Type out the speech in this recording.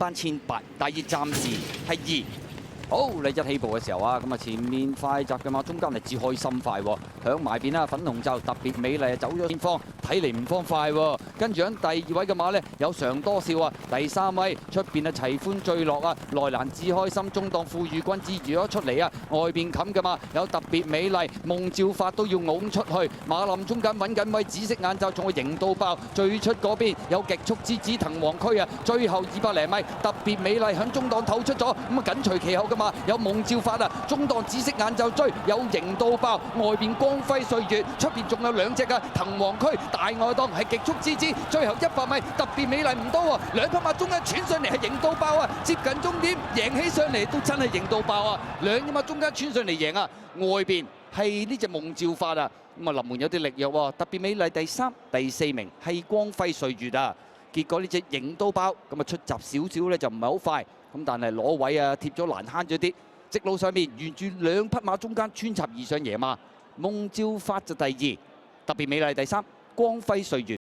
班1800，第二暫時係2。 好，你一起步嘅時候啊，咁啊前面快閘嘅馬，中間係至開心快喎，響埋邊啦，粉紅就特別美麗，走咗前方，睇嚟唔方快喎。跟住響第2位嘅馬呢，有常多笑啊，第3位出邊啊齊歡最樂啊，內欄至開心，中檔富裕君至如咗出嚟啊，外邊冚嘅馬有特別美麗，夢照發都要拱出去，馬林中間揾緊位，紫色眼罩仲會型到爆，最出嗰邊有極速之子藤黃區啊，最後200零米特別美麗響中檔透出咗，咁啊緊隨其後嘅。有夢照發啊，中檔紫色眼罩追，有型到爆，外邊光輝歲月，出邊仲有2隻嘅藤黃區大外檔係極速之子，最後100米特別美麗唔多喎，兩匹馬中間穿上嚟係型到爆啊，接近終點贏起上嚟都真係型到爆啊，兩隻馬中間穿上嚟贏啊，外邊係呢隻夢照發啊，咁啊臨門有啲力弱喎，特別美麗第3、第4名係光輝歲月啊，結果呢隻型到爆，咁啊出閘少少咧就唔係好快。 咁但係攞位啊，貼咗欄慳咗啲，直路上面沿住2匹馬中間穿插而上贏馬，夢照發就第2，特別美麗第3，光輝歲月。